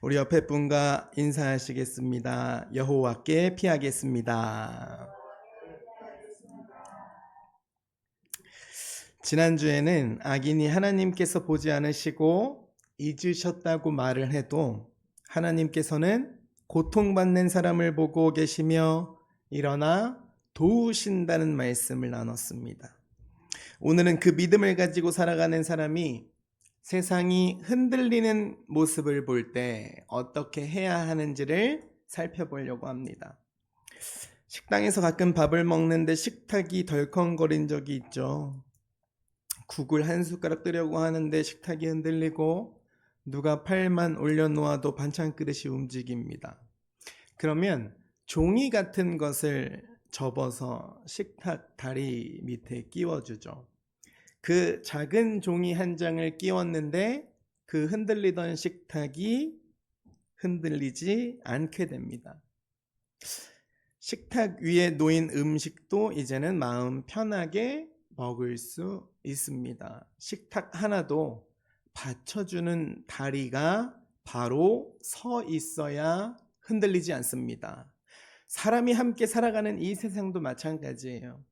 우리 옆에 분과 인사하시겠습니다. 여호와께 피하겠습니다. 지난주에는 악인이 하나님께서 보지 않으시고 잊으셨다고 말을 해도 하나님께서는 고통받는 사람을 보고 계시며 일어나 도우신다는 말씀을 나눴습니다. 오늘은 그 믿음을 가지고 살아가는 사람이 세상이 흔들리는 모습을 볼 때 어떻게 해야 하는지를 살펴보려고 합니다. 식당에서 가끔 밥을 먹는데 식탁이 덜컹거린 적이 있죠. 국을 한 숟가락 뜨려고 하는데 식탁이 흔들리고 누가 팔만 올려놓아도 반찬 그릇이 움직입니다. 그러면 종이 같은 것을 접어서 식탁 다리 밑에 끼워주죠. 그 작은 종이 한 장을 끼웠는데 그 흔들리던 식탁이 흔들리지 않게 됩니다. 식탁 위에 놓인 음식도 이제는 마음 편하게 먹을 수 있습니다. 식탁 하나도 받쳐주는 다리가 바로 서 있어야 흔들리지 않습니다. 사람이 함께 살아가는 이 세상도 마찬가지예요.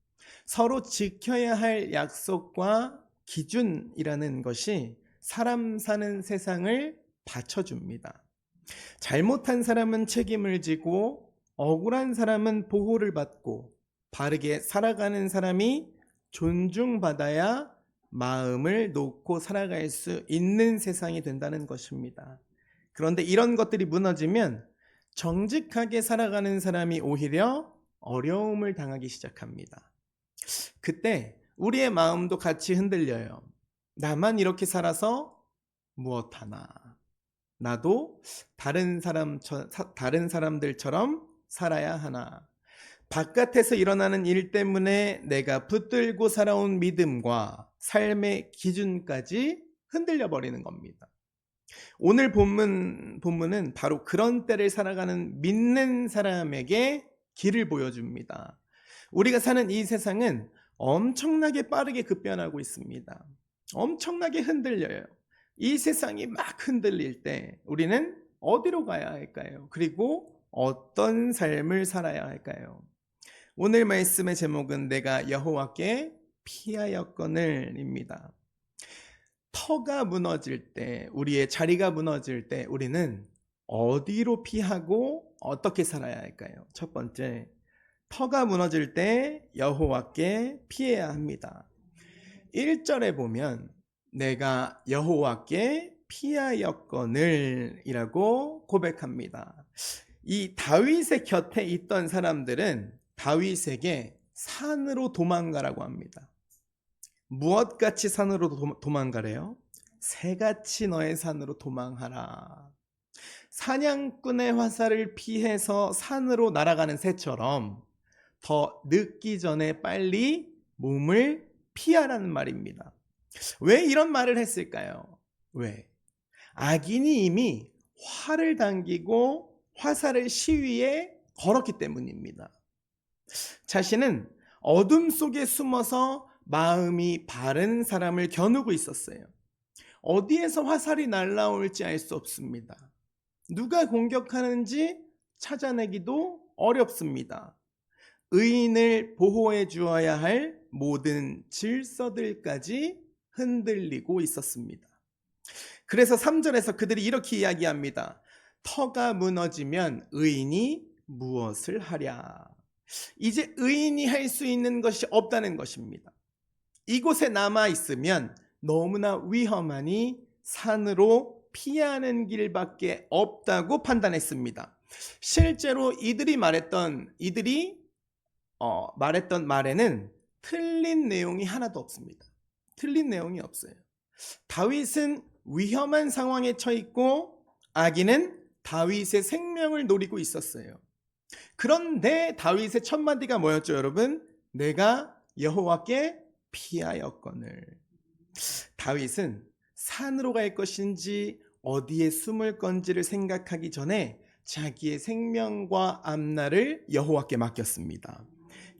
서로 지켜야 할 약속과 기준이라는 것이 사람 사는 세상을 받쳐줍니다. 잘못한 사람은 책임을 지고 억울한 사람은 보호를 받고 바르게 살아가는 사람이 존중받아야 마음을 놓고 살아갈 수 있는 세상이 된다는 것입니다. 그런데 이런 것들이 무너지면 정직하게 살아가는 사람이 오히려 어려움을 당하기 시작합니다. 그때 우리의 마음도 같이 흔들려요. 나만 이렇게 살아서 무엇하나. 나도 다른 사람들처럼 살아야 하나. 바깥에서 일어나는 일 때문에 내가 붙들고 살아온 믿음과 삶의 기준까지 흔들려 버리는 겁니다. 오늘 본문은 바로 그런 때를 살아가는 믿는 사람에게 길을 보여줍니다. 우리가 사는 이 세상은 엄청나게 빠르게 급변하고 있습니다. 엄청나게 흔들려요. 이 세상이 막 흔들릴 때 우리는 어디로 가야 할까요? 그리고 어떤 삶을 살아야 할까요? 오늘 말씀의 제목은 내가 여호와께 피하였거늘입니다. 터가 무너질 때, 우리의 자리가 무너질 때 우리는 어디로 피하고 어떻게 살아야 할까요? 첫 번째, 터가 무너질 때 여호와께 피해야 합니다. 1절에 보면 내가 여호와께 피하였거늘 이라고 고백합니다. 이 다윗의 곁에 있던 사람들은 다윗에게 산으로 도망가라고 합니다. 무엇같이 산으로 도망가래요? 새같이 너의 산으로 도망하라. 사냥꾼의 화살을 피해서 산으로 날아가는 새처럼 더 늦기 전에 빨리 몸을 피하라는 말입니다. 왜 이런 말을 했을까요? 왜? 악인이 이미 활을 당기고 화살을 시위에 걸었기 때문입니다. 자신은 어둠 속에 숨어서 마음이 바른 사람을 겨누고 있었어요. 어디에서 화살이 날아올지 알 수 없습니다. 누가 공격하는지 찾아내기도 어렵습니다. 의인을 보호해 주어야 할 모든 질서들까지 흔들리고 있었습니다. 그래서 3절에서 그들이 이렇게 이야기합니다. 터가 무너지면 의인이 무엇을 하랴. 이제 의인이 할 수 있는 것이 없다는 것입니다. 이곳에 남아 있으면 너무나 위험하니 산으로 피하는 길밖에 없다고 판단했습니다. 실제로 이들이 말했던 말에는 틀린 내용이 하나도 없습니다. 틀린 내용이 없어요. 다윗은 위험한 상황에 처해 있고 악인은 다윗의 생명을 노리고 있었어요. 그런데 다윗의 첫 마디가 뭐였죠, 여러분? 내가 여호와께 피하였거늘. 다윗은 산으로 갈 것인지 어디에 숨을 건지를 생각하기 전에 자기의 생명과 앞날을 여호와께 맡겼습니다.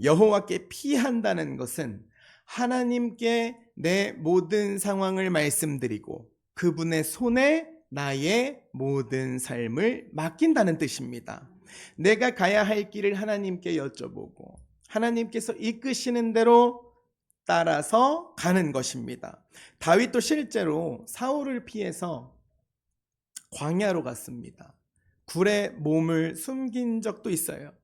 여호와께 피한다는 것은 하나님께 내 모든 상황을 말씀드리고 그분의 손에 나의 모든 삶을 맡긴다는 뜻입니다. 내가 가야 할 길을 하나님께 여쭤보고 하나님께서 이끄시는 대로 따라서 가는 것입니다. 다윗도 실제로 사울을 피해서 광야로 갔습니다. 굴에 몸을 숨긴 적도 있어요.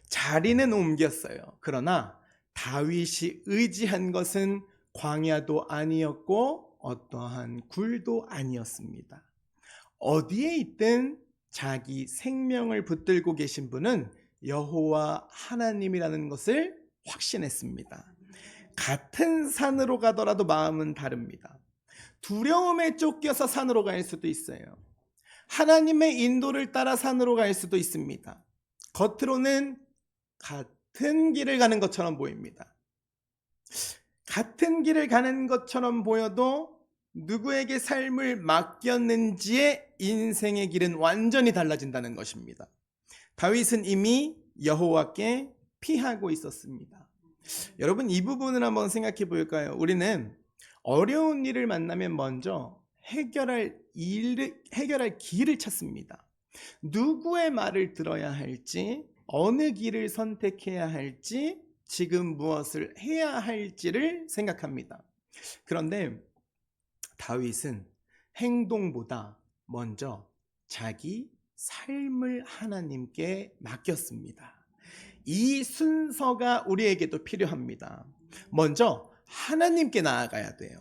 자리는 옮겼어요. 그러나 다윗이 의지한 것은 광야도 아니었고 어떠한 굴도 아니었습니다. 어디에 있든 자기 생명을 붙들고 계신 분은 여호와 하나님이라는 것을 확신했습니다. 같은 산으로 가더라도 마음은 다릅니다. 두려움에 쫓겨서 산으로 갈 수도 있어요. 하나님의 인도를 따라 산으로 갈 수도 있습니다. 겉으로는 같은 길을 가는 것처럼 보입니다. 같은 길을 가는 것처럼 보여도 누구에게 삶을 맡겼는지의 인생의 길은 완전히 달라진다는 것입니다. 다윗은 이미 여호와께 피하고 있었습니다. 여러분, 이 부분을 한번 생각해 볼까요? 우리는 어려운 일을 만나면 먼저 해결할 길을 찾습니다. 누구의 말을 들어야 할지, 어느 길을 선택해야 할지, 지금 무엇을 해야 할지를 생각합니다. 그런데 다윗은 행동보다 먼저 자기 삶을 하나님께 맡겼습니다. 이 순서가 우리에게도 필요합니다. 먼저 하나님께 나아가야 돼요.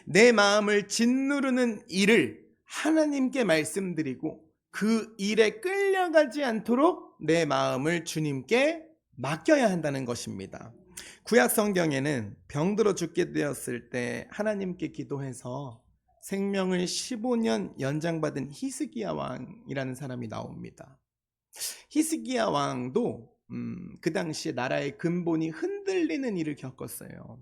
내 마음을 짓누르는 일을 하나님께 말씀드리고 그 일에 끌려가지 않도록 내 마음을 주님께 맡겨야 한다는 것입니다. 구약 성경에는 병들어 죽게 되었을 때 하나님께 기도해서 생명을 15년 연장받은 히스기야 왕이라는 사람이 나옵니다. 히스기야 왕도 그 당시에 나라의 근본이 흔들리는 일을 겪었어요.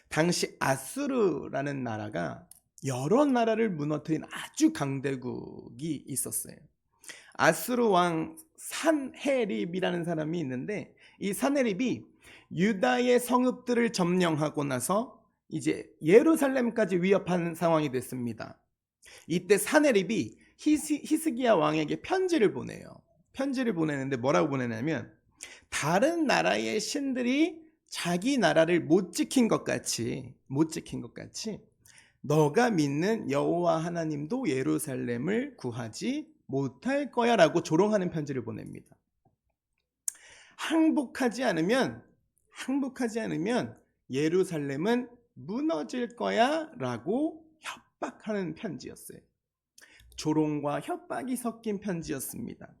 당시 아수르라는 나라가 여러 나라를 무너뜨린 아주 강대국이 있었어요. 아수르 왕 산헤립이라는 사람이 있는데, 이 산헤립이 유다의 성읍들을 점령하고 나서 이제 예루살렘까지 위협하는 상황이 됐습니다. 이때 산헤립이 히스기야 왕에게 편지를 보내요. 편지를 보내는데 뭐라고 보내냐면, 다른 나라의 신들이 자기 나라를 못 지킨 것 같이 너가 믿는 여호와 하나님도 예루살렘을 구하지 못할 거야 라고 조롱하는 편지를 보냅니다. 항복하지 않으면 예루살렘은 무너질 거야 라고 협박하는 편지였어요. 조롱과 협박이 섞인 편지였습니다.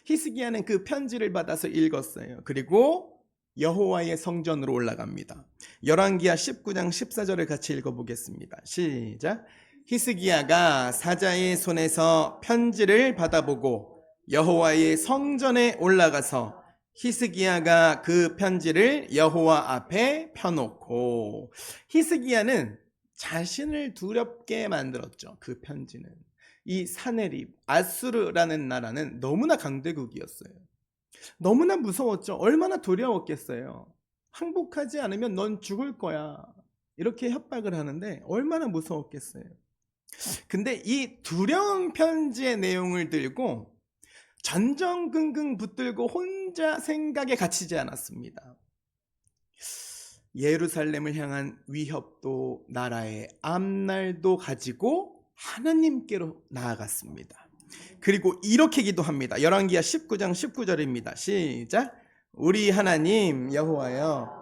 히스기야는 그 편지를 받아서 읽었어요. 그리고 여호와의 성전으로 올라갑니다. 열왕기하 19장 14절을 같이 읽어보겠습니다. 시작. 히스기야가 사자의 손에서 편지를 받아보고 여호와의 성전에 올라가서 히스기야가 그 편지를 여호와 앞에 펴놓고, 히스기야는 자신을 두렵게 만들었죠. 그 편지는. 이 사네립, 아수르라는 나라는 너무나 강대국이었어요. 너무나 무서웠죠. 얼마나 두려웠겠어요. 항복하지 않으면 넌 죽을 거야, 이렇게 협박을 하는데 얼마나 무서웠겠어요. 근데 이 두려운 편지의 내용을 들고 전전긍긍 붙들고 혼자 생각에 갇히지 않았습니다. 예루살렘을 향한 위협도 나라의 앞날도 가지고 하나님께로 나아갔습니다. 그리고 이렇게 기도합니다. 열왕기하 19장 19절입니다. 시작. 우리 하나님 여호와여,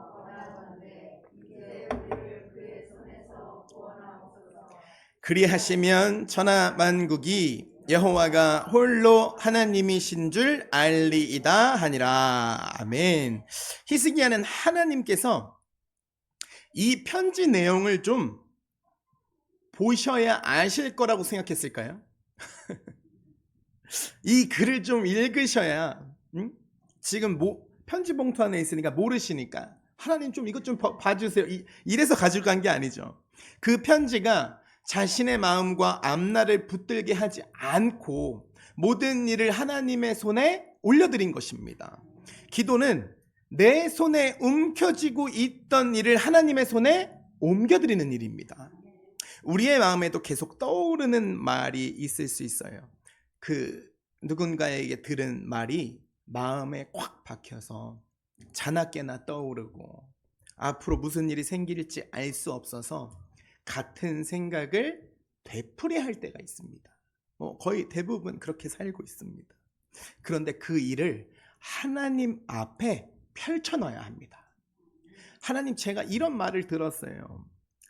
그리하시면 천하 만국이 여호와가 홀로 하나님이신 줄 알리이다 하니라. 아멘. 히스기야는 하나님께서 이 편지 내용을 좀 보셔야 아실 거라고 생각했을까요? 이 글을 좀 읽으셔야, 지금 편지 봉투 안에 있으니까 모르시니까 하나님 좀 이것 좀 봐주세요, 이래서 가지고 간 게 아니죠. 그 편지가 자신의 마음과 앞날을 붙들게 하지 않고 모든 일을 하나님의 손에 올려드린 것입니다. 기도는 내 손에 움켜쥐고 있던 일을 하나님의 손에 옮겨드리는 일입니다. 우리의 마음에도 계속 떠오르는 말이 있을 수 있어요. 누군가에게 들은 말이 마음에 꽉 박혀서 자나깨나 떠오르고 앞으로 무슨 일이 생길지 알 수 없어서 같은 생각을 되풀이할 때가 있습니다. 거의 대부분 그렇게 살고 있습니다. 그런데 그 일을 하나님 앞에 펼쳐놔야 합니다. 하나님, 제가 이런 말을 들었어요.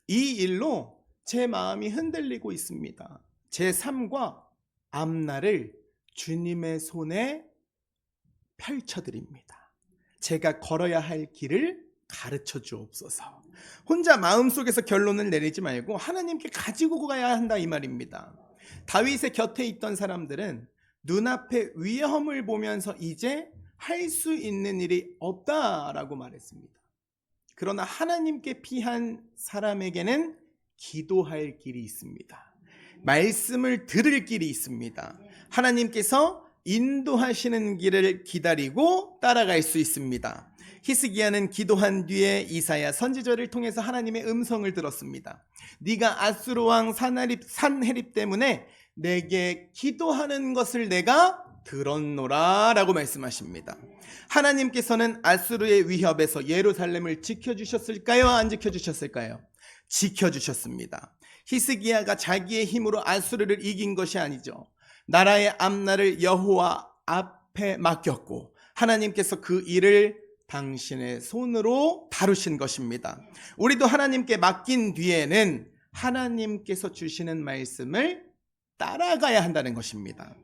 이 일로 제 마음이 흔들리고 있습니다. 제 삶과 앞날을 주님의 손에 펼쳐드립니다. 제가 걸어야 할 길을 가르쳐 주옵소서. 혼자 마음속에서 결론을 내리지 말고 하나님께 가지고 가야 한다, 이 말입니다. 다윗의 곁에 있던 사람들은 눈앞에 위험을 보면서 이제 할 수 있는 일이 없다라고 말했습니다. 그러나 하나님께 피한 사람에게는 기도할 길이 있습니다. 말씀을 들을 길이 있습니다. 하나님께서 인도하시는 길을 기다리고 따라갈 수 있습니다. 히스기야는 기도한 뒤에 이사야 선지자를 통해서 하나님의 음성을 들었습니다. 네가 아수르 왕 산헤립 때문에 내게 기도하는 것을 내가 들었노라 라고 말씀하십니다. 하나님께서는 아수르의 위협에서 예루살렘을 지켜주셨을까요? 안 지켜주셨을까요? 지켜주셨습니다. 히스기야가 자기의 힘으로 아수르를 이긴 것이 아니죠. 나라의 앞날을 여호와 앞에 맡겼고 하나님께서 그 일을 당신의 손으로 다루신 것입니다. 우리도 하나님께 맡긴 뒤에는 하나님께서 주시는 말씀을 따라가야 한다는 것입니다.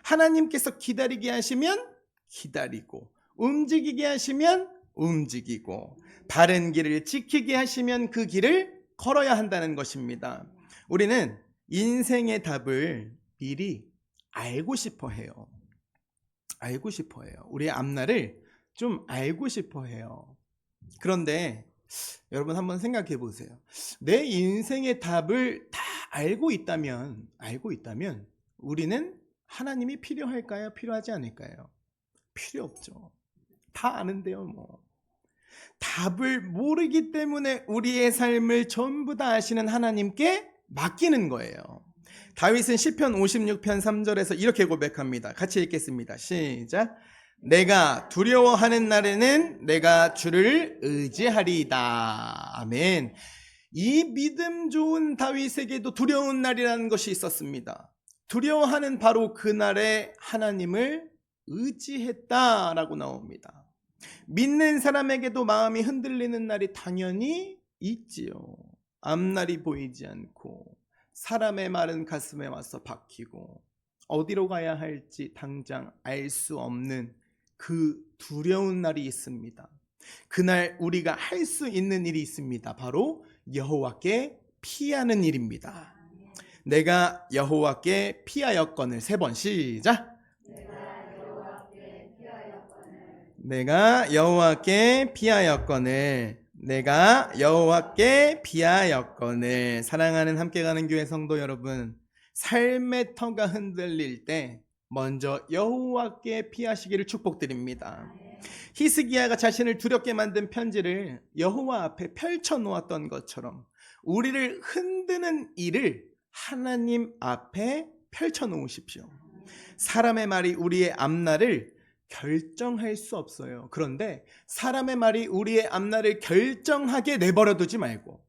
하나님께서 기다리게 하시면 기다리고, 움직이게 하시면 움직이고, 바른 길을 지키게 하시면 그 길을 걸어야 한다는 것입니다. 우리는 인생의 답을 미리 알고 싶어 해요. 알고 싶어 해요. 우리의 앞날을 좀 알고 싶어 해요. 그런데 여러분 한번 생각해 보세요. 내 인생의 답을 다 알고 있다면 우리는 하나님이 필요할까요? 필요하지 않을까요? 필요 없죠. 다 아는데요, 뭐. 답을 모르기 때문에 우리의 삶을 전부 다 아시는 하나님께 맡기는 거예요. 다윗은 시편 56편 3절에서 이렇게 고백합니다. 같이 읽겠습니다. 시작. 내가 두려워하는 날에는 내가 주를 의지하리이다. 아멘. 이 믿음 좋은 다윗에게도 두려운 날이라는 것이 있었습니다. 두려워하는 바로 그날에 하나님을 의지했다라고 나옵니다. 믿는 사람에게도 마음이 흔들리는 날이 당연히 있지요. 앞날이 보이지 않고 사람의 말은 가슴에 와서 박히고 어디로 가야 할지 당장 알 수 없는 그 두려운 날이 있습니다. 그날 우리가 할 수 있는 일이 있습니다. 바로 여호와께 피하는 일입니다. 내가 여호와께 피하였거늘. 3번 시작. 내가 여호와께 피하였거늘. 내가 여호와께 피하였거늘. 사랑하는 함께 가는 교회 성도 여러분, 삶의 터가 흔들릴 때 먼저 여호와께 피하시기를 축복드립니다. 히스기야가 자신을 두렵게 만든 편지를 여호와 앞에 펼쳐 놓았던 것처럼 우리를 흔드는 일을 하나님 앞에 펼쳐 놓으십시오. 사람의 말이 우리의 앞날을 결정할 수 없어요. 그런데 사람의 말이 우리의 앞날을 결정하게 내버려 두지 말고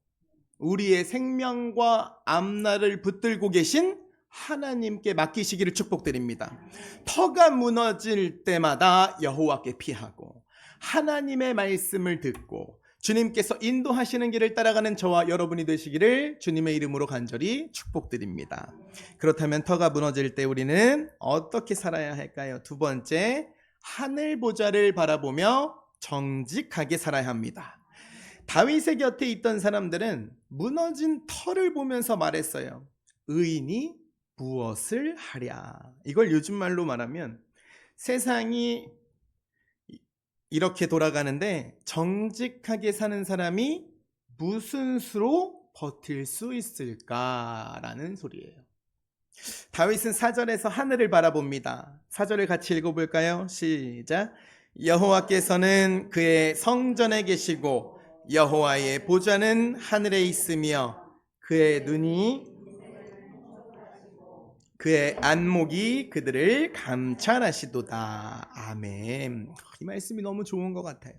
우리의 생명과 앞날을 붙들고 계신 하나님께 맡기시기를 축복드립니다. 터가 무너질 때마다 여호와께 피하고 하나님의 말씀을 듣고 주님께서 인도하시는 길을 따라가는 저와 여러분이 되시기를 주님의 이름으로 간절히 축복드립니다. 그렇다면 터가 무너질 때 우리는 어떻게 살아야 할까요? 2번째, 하늘 보좌를 바라보며 정직하게 살아야 합니다. 다윗의 곁에 있던 사람들은 무너진 터를 보면서 말했어요. 의인이 무엇을 하랴. 이걸 요즘 말로 말하면 세상이 이렇게 돌아가는데 정직하게 사는 사람이 무슨 수로 버틸 수 있을까라는 소리예요. 다윗은 4절에서 하늘을 바라봅니다. 4절을 같이 읽어볼까요? 시작. 여호와께서는 그의 성전에 계시고 여호와의 보좌는 하늘에 있으며 그의 눈이 그의 안목이 그들을 감찰하시도다. 아멘. 이 말씀이 너무 좋은 것 같아요.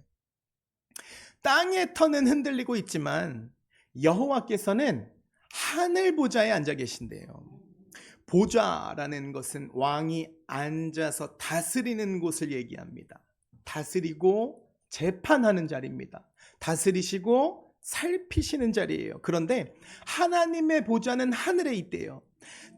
땅의 터는 흔들리고 있지만 여호와께서는 하늘 보좌에 앉아 계신대요. 보좌라는 것은 왕이 앉아서 다스리는 곳을 얘기합니다. 다스리고 재판하는 자리입니다. 다스리시고 살피시는 자리예요. 그런데 하나님의 보좌는 하늘에 있대요.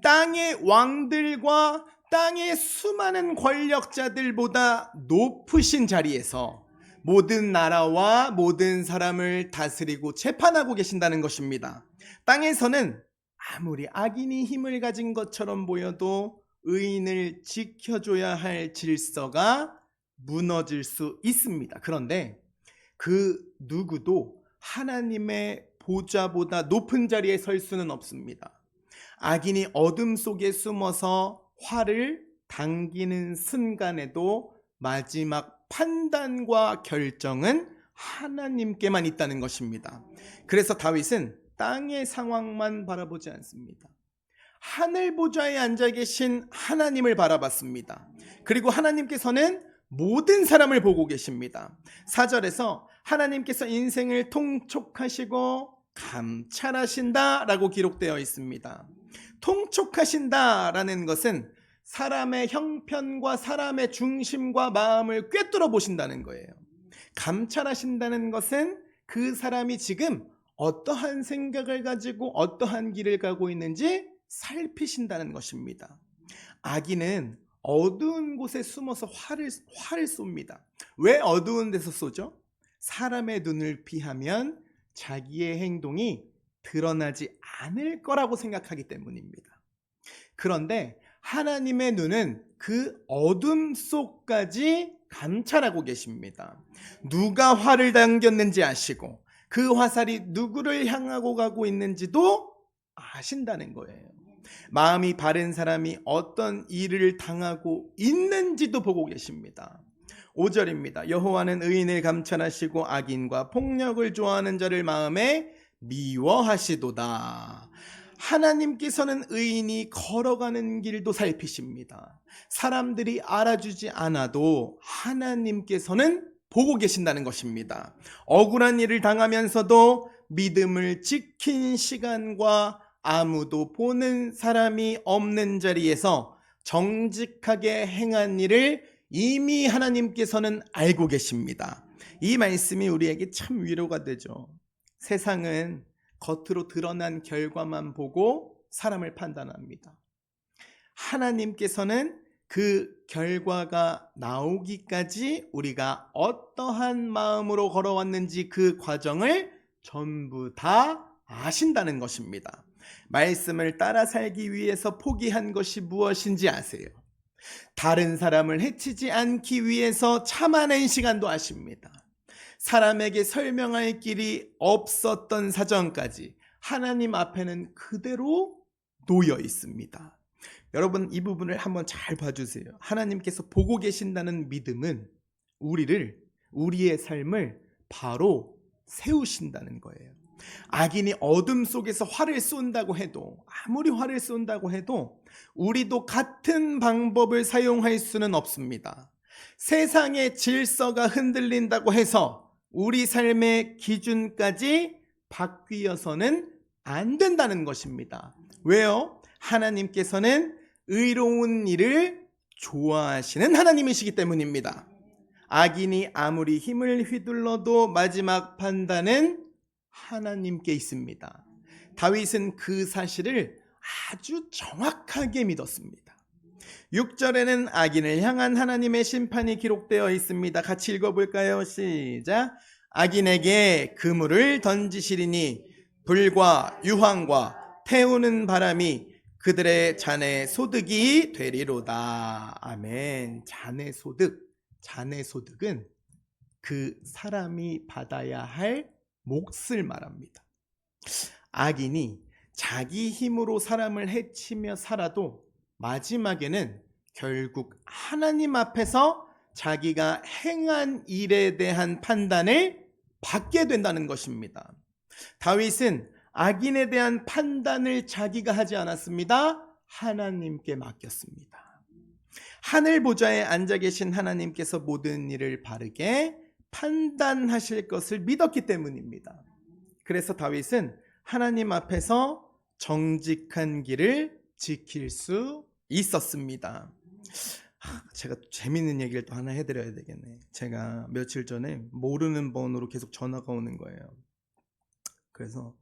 땅의 왕들과 땅의 수많은 권력자들보다 높으신 자리에서 모든 나라와 모든 사람을 다스리고 재판하고 계신다는 것입니다. 땅에서는 아무리 악인이 힘을 가진 것처럼 보여도 의인을 지켜줘야 할 질서가 무너질 수 있습니다. 그런데 그 누구도 하나님의 보좌보다 높은 자리에 설 수는 없습니다. 악인이 어둠 속에 숨어서 활을 당기는 순간에도 마지막 판단과 결정은 하나님께만 있다는 것입니다. 그래서 다윗은 땅의 상황만 바라보지 않습니다. 하늘 보좌에 앉아 계신 하나님을 바라봤습니다. 그리고 하나님께서는 모든 사람을 보고 계십니다. 4절에서 하나님께서 인생을 통촉하시고 감찰하신다라고 기록되어 있습니다. 통촉하신다라는 것은 사람의 형편과 사람의 중심과 마음을 꿰뚫어 보신다는 거예요. 감찰하신다는 것은 그 사람이 지금 어떠한 생각을 가지고 어떠한 길을 가고 있는지 살피신다는 것입니다. 악인은 어두운 곳에 숨어서 활을 쏩니다. 왜 어두운 데서 쏘죠? 사람의 눈을 피하면 자기의 행동이 드러나지 않을 거라고 생각하기 때문입니다. 그런데 하나님의 눈은 그 어둠 속까지 감찰하고 계십니다. 누가 활을 당겼는지 아시고 그 화살이 누구를 향하고 가고 있는지도 아신다는 거예요. 마음이 바른 사람이 어떤 일을 당하고 있는지도 보고 계십니다. 5절입니다. 여호와는 의인을 감찰하시고 악인과 폭력을 좋아하는 자를 마음에 미워하시도다. 하나님께서는 의인이 걸어가는 길도 살피십니다. 사람들이 알아주지 않아도 하나님께서는 보고 계신다는 것입니다. 억울한 일을 당하면서도 믿음을 지킨 시간과 아무도 보는 사람이 없는 자리에서 정직하게 행한 일을 이미 하나님께서는 알고 계십니다. 이 말씀이 우리에게 참 위로가 되죠. 세상은 겉으로 드러난 결과만 보고 사람을 판단합니다. 하나님께서는 그 결과가 나오기까지 우리가 어떠한 마음으로 걸어왔는지 그 과정을 전부 다 아신다는 것입니다. 말씀을 따라 살기 위해서 포기한 것이 무엇인지 아세요? 다른 사람을 해치지 않기 위해서 참아낸 시간도 아십니다. 사람에게 설명할 길이 없었던 사정까지 하나님 앞에는 그대로 놓여 있습니다. 여러분, 이 부분을 한번 잘 봐주세요. 하나님께서 보고 계신다는 믿음은 우리의 삶을 바로 세우신다는 거예요. 악인이 어둠 속에서 활을 쏜다고 해도, 아무리 활을 쏜다고 해도 우리도 같은 방법을 사용할 수는 없습니다. 세상의 질서가 흔들린다고 해서 우리 삶의 기준까지 바뀌어서는 안 된다는 것입니다. 왜요? 하나님께서는 의로운 일을 좋아하시는 하나님이시기 때문입니다. 악인이 아무리 힘을 휘둘러도 마지막 판단은 하나님께 있습니다. 다윗은 그 사실을 아주 정확하게 믿었습니다. 6절에는 악인을 향한 하나님의 심판이 기록되어 있습니다. 같이 읽어볼까요? 시작. 악인에게 그물을 던지시리니 불과 유황과 태우는 바람이 그들의 잔의 소득이 되리로다. 아멘. 잔의 소득은 그 사람이 받아야 할 몫을 말합니다. 악인이 자기 힘으로 사람을 해치며 살아도 마지막에는 결국 하나님 앞에서 자기가 행한 일에 대한 판단을 받게 된다는 것입니다. 다윗은 악인에 대한 판단을 자기가 하지 않았습니다. 하나님께 맡겼습니다. 하늘 보좌에 앉아 계신 하나님께서 모든 일을 바르게 판단하실 것을 믿었기 때문입니다. 그래서 다윗은 하나님 앞에서 정직한 길을 지킬 수 있었습니다. 제가 재밌는 얘기를 또 하나 해드려야 되겠네. 제가 며칠 전에 모르는 번호로 계속 전화가 오는 거예요. 그래서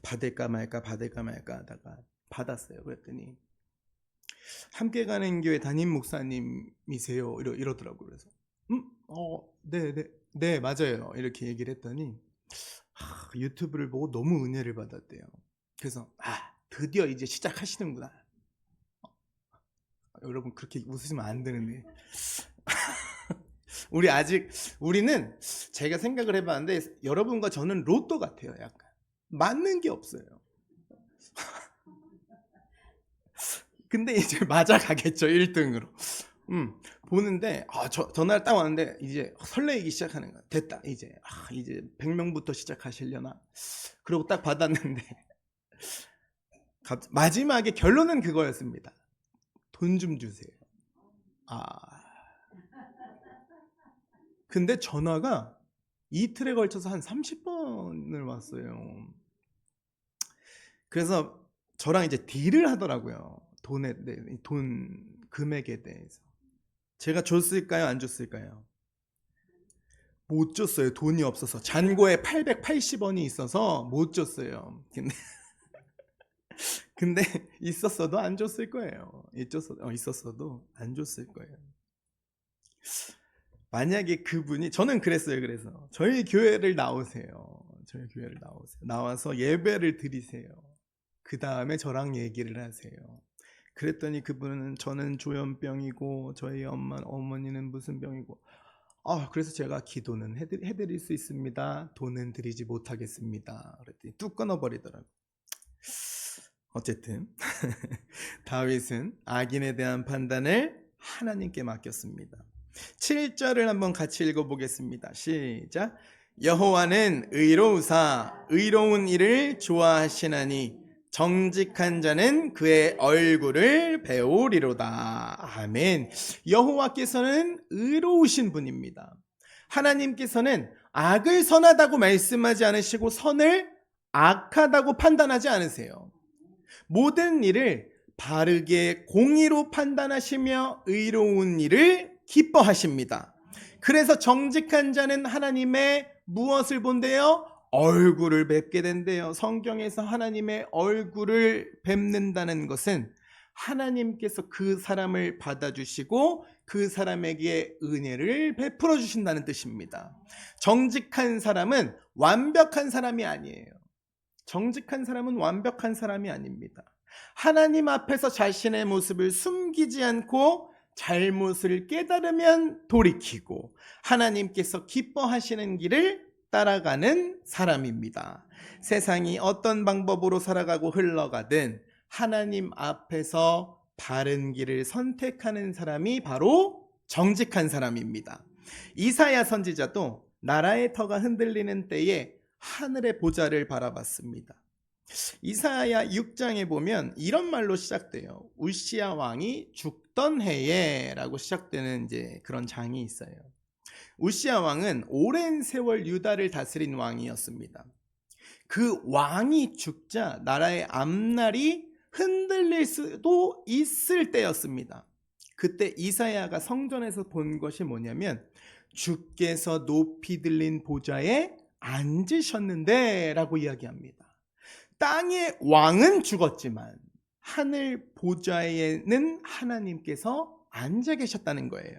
받을까 말까 하다가 받았어요. 그랬더니 함께 가는 교회 담임 목사님이세요? 이러더라고요. 그래서 네 맞아요. 이렇게 얘기를 했더니 유튜브를 보고 너무 은혜를 받았대요. 그래서 드디어 이제 시작하시는구나. 여러분 그렇게 웃으시면 안 되는데 우리는 제가 생각을 해봤는데 여러분과 저는 로또 같아요. 약간 맞는 게 없어요. 근데 이제 맞아가겠죠. 1등으로 보는데 전화를 딱 왔는데 이제 설레이기 시작하는 거야. 됐다 이제 100명부터 시작하시려나. 그리고 딱 받았는데 마지막에 결론은 그거였습니다. 돈 좀 주세요. 근데 전화가 이틀에 걸쳐서 한 30번을 왔어요. 그래서 저랑 이제 딜을 하더라고요. 돈 금액에 대해서. 제가 줬을까요? 안 줬을까요? 못 줬어요. 돈이 없어서. 잔고에 880원이 있어서 못 줬어요. 근데 있었어도 안 줬을 거예요. 있었어도 안 줬을 거예요. 만약에 그분이, 저는 그랬어요. 그래서 저희 교회를 나오세요. 나와서 예배를 드리세요. 그 다음에 저랑 얘기를 하세요. 그랬더니 그분은 저는 조현병이고 저희 어머니는 무슨 병이고 그래서 제가 기도는 해드릴 수 있습니다. 돈은 드리지 못하겠습니다. 그랬더니 뚝 끊어버리더라고요. 어쨌든 다윗은 악인에 대한 판단을 하나님께 맡겼습니다. 7절을 한번 같이 읽어보겠습니다. 시작. 여호와는 의로우사 의로운 일을 좋아하시나니 정직한 자는 그의 얼굴을 배우리로다. 아멘. 여호와께서는 의로우신 분입니다. 하나님께서는 악을 선하다고 말씀하지 않으시고 선을 악하다고 판단하지 않으세요. 모든 일을 바르게 공의로 판단하시며 의로운 일을 기뻐하십니다. 그래서 정직한 자는 하나님의 무엇을 본대요? 얼굴을 뵙게 된대요. 성경에서 하나님의 얼굴을 뵙는다는 것은 하나님께서 그 사람을 받아주시고 그 사람에게 은혜를 베풀어 주신다는 뜻입니다. 정직한 사람은 완벽한 사람이 아니에요. 정직한 사람은 완벽한 사람이 아닙니다. 하나님 앞에서 자신의 모습을 숨기지 않고 잘못을 깨달으면 돌이키고 하나님께서 기뻐하시는 길을 따라가는 사람입니다. 세상이 어떤 방법으로 살아가고 흘러가든 하나님 앞에서 바른 길을 선택하는 사람이 바로 정직한 사람입니다. 이사야 선지자도 나라의 터가 흔들리는 때에 하늘의 보좌를 바라봤습니다. 이사야 6장에 보면 이런 말로 시작돼요. 우시야 왕이 죽던 해에 라고 시작되는 이제 그런 장이 있어요. 우시야 왕은 오랜 세월 유다를 다스린 왕이었습니다. 그 왕이 죽자 나라의 앞날이 흔들릴 수도 있을 때였습니다. 그때 이사야가 성전에서 본 것이 뭐냐면 주께서 높이 들린 보좌에 앉으셨는데 라고 이야기합니다. 땅의 왕은 죽었지만 하늘 보좌에는 하나님께서 앉아 계셨다는 거예요.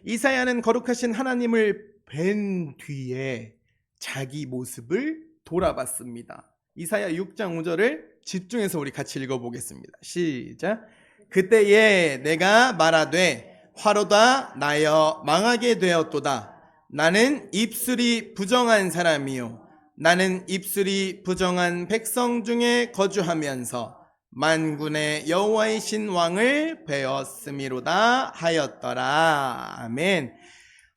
이사야는 거룩하신 하나님을 뵌 뒤에 자기 모습을 돌아봤습니다. 이사야 6장 5절을 집중해서 우리 같이 읽어보겠습니다. 시작. 그때에 내가 말하되 화로다 나여 망하게 되었도다. 나는 입술이 부정한 사람이요 나는 입술이 부정한 백성 중에 거주하면서 만군의 여호와이신 왕을 배웠음이로다 하였더라. 아멘.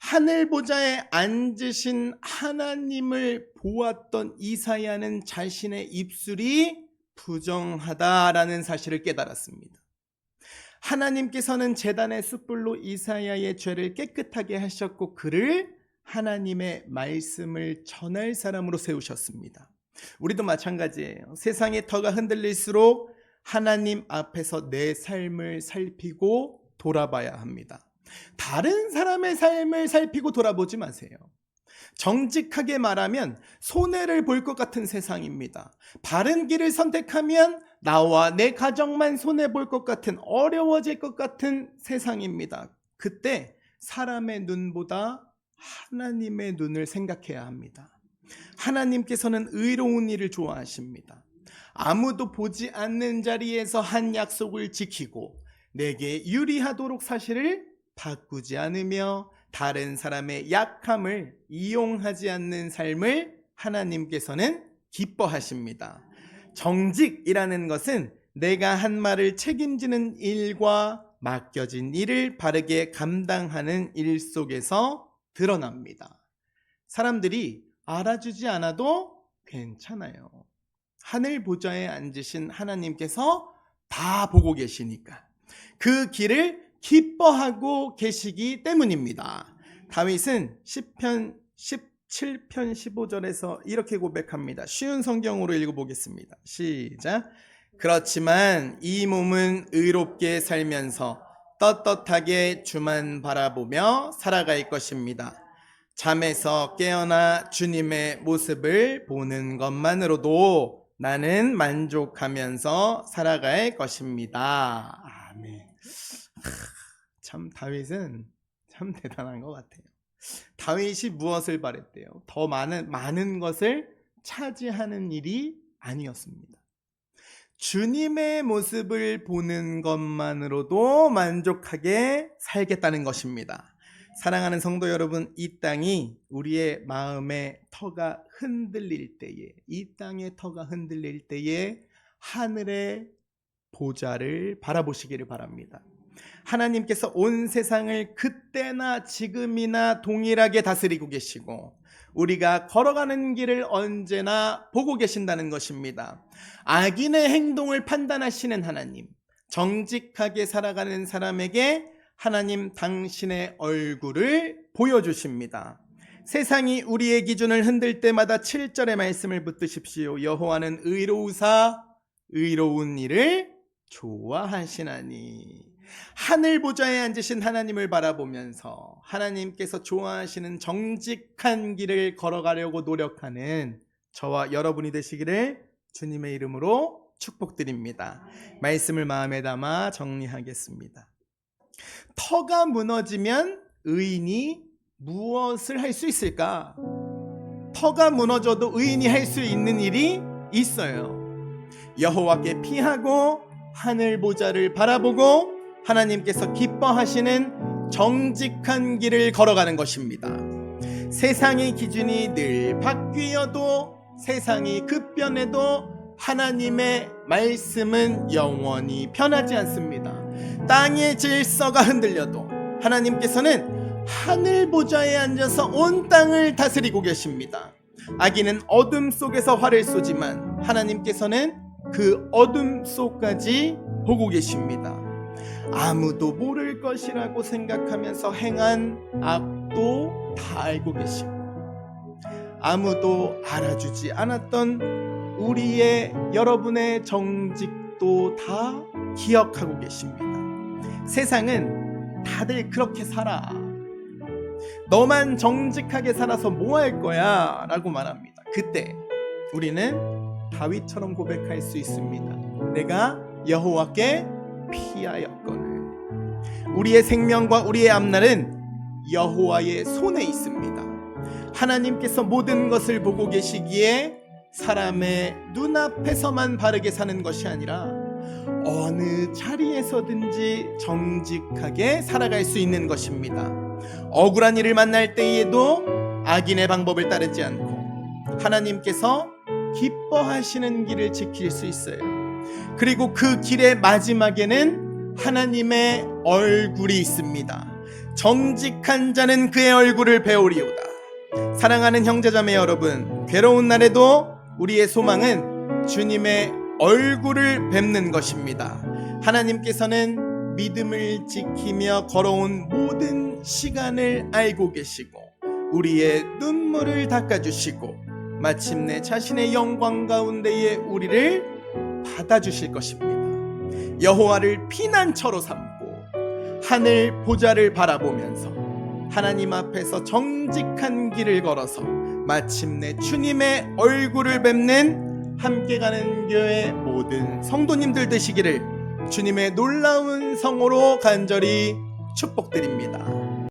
하늘 보좌에 앉으신 하나님을 보았던 이사야는 자신의 입술이 부정하다라는 사실을 깨달았습니다. 하나님께서는 제단의 숯불로 이사야의 죄를 깨끗하게 하셨고 그를 하나님의 말씀을 전할 사람으로 세우셨습니다. 우리도 마찬가지예요. 세상의 터가 흔들릴수록 하나님 앞에서 내 삶을 살피고 돌아봐야 합니다. 다른 사람의 삶을 살피고 돌아보지 마세요. 정직하게 말하면 손해를 볼 것 같은 세상입니다. 바른 길을 선택하면 나와 내 가정만 손해볼 것 같은, 어려워질 것 같은 세상입니다. 그때 사람의 눈보다 하나님의 눈을 생각해야 합니다. 하나님께서는 의로운 일을 좋아하십니다. 아무도 보지 않는 자리에서 한 약속을 지키고 내게 유리하도록 사실을 바꾸지 않으며 다른 사람의 약함을 이용하지 않는 삶을 하나님께서는 기뻐하십니다. 정직이라는 것은 내가 한 말을 책임지는 일과 맡겨진 일을 바르게 감당하는 일 속에서 드러납니다. 사람들이 알아주지 않아도 괜찮아요. 하늘 보좌에 앉으신 하나님께서 다 보고 계시니까 그 길을 기뻐하고 계시기 때문입니다. 다윗은 시편 17편 15절에서 이렇게 고백합니다. 쉬운 성경으로 읽어보겠습니다. 시작. 그렇지만 이 몸은 의롭게 살면서 떳떳하게 주만 바라보며 살아갈 것입니다. 잠에서 깨어나 주님의 모습을 보는 것만으로도 나는 만족하면서 살아갈 것입니다. 아멘. 참 다윗은 참 대단한 것 같아요. 다윗이 무엇을 바랬대요? 더 많은 것을 차지하는 일이 아니었습니다. 주님의 모습을 보는 것만으로도 만족하게 살겠다는 것입니다. 사랑하는 성도 여러분, 이 땅이 우리의 마음의 터가 흔들릴 때에, 이 땅의 터가 흔들릴 때에 하늘의 보좌를 바라보시기를 바랍니다. 하나님께서 온 세상을 그때나 지금이나 동일하게 다스리고 계시고 우리가 걸어가는 길을 언제나 보고 계신다는 것입니다. 악인의 행동을 판단하시는 하나님, 정직하게 살아가는 사람에게 하나님 당신의 얼굴을 보여주십니다. 세상이 우리의 기준을 흔들 때마다 7절의 말씀을 붙드십시오. 여호와는 의로우사 의로운 일을 좋아하시나니. 하늘 보좌에 앉으신 하나님을 바라보면서 하나님께서 좋아하시는 정직한 길을 걸어가려고 노력하는 저와 여러분이 되시기를 주님의 이름으로 축복드립니다. 말씀을 마음에 담아 정리하겠습니다. 터가 무너지면 의인이 무엇을 할 수 있을까? 터가 무너져도 의인이 할 수 있는 일이 있어요. 여호와께 피하고 하늘 보좌를 바라보고 하나님께서 기뻐하시는 정직한 길을 걸어가는 것입니다. 세상의 기준이 늘 바뀌어도, 세상이 급변해도 하나님의 말씀은 영원히 변하지 않습니다. 땅의 질서가 흔들려도 하나님께서는 하늘 보좌에 앉아서 온 땅을 다스리고 계십니다. 악인은 어둠 속에서 활을 쏘지만 하나님께서는 그 어둠 속까지 보고 계십니다. 아무도 모를 것이라고 생각하면서 행한 악도 다 알고 계시고 아무도 알아주지 않았던 우리의 여러분의 정직도 다 기억하고 계십니다. 세상은 다들 그렇게 살아. 너만 정직하게 살아서 뭐 할 거야? 라고 말합니다. 그때 우리는 다윗처럼 고백할 수 있습니다. 내가 여호와께 피하였거늘. 우리의 생명과 우리의 앞날은 여호와의 손에 있습니다. 하나님께서 모든 것을 보고 계시기에 사람의 눈앞에서만 바르게 사는 것이 아니라 어느 자리에서든지 정직하게 살아갈 수 있는 것입니다. 억울한 일을 만날 때에도 악인의 방법을 따르지 않고 하나님께서 기뻐하시는 길을 지킬 수 있어요. 그리고 그 길의 마지막에는 하나님의 얼굴이 있습니다. 정직한 자는 그의 얼굴을 배우리오다. 사랑하는 형제자매 여러분, 괴로운 날에도 우리의 소망은 주님의 얼굴을 뵙는 것입니다. 하나님께서는 믿음을 지키며 걸어온 모든 시간을 알고 계시고 우리의 눈물을 닦아주시고 마침내 자신의 영광 가운데에 우리를 받아주실 것입니다. 여호와를 피난처로 삼고 하늘 보좌를 바라보면서 하나님 앞에서 정직한 길을 걸어서 마침내 주님의 얼굴을 뵙는 함께 가는 교회 모든 성도님들 되시기를 주님의 놀라운 성으로 간절히 축복드립니다.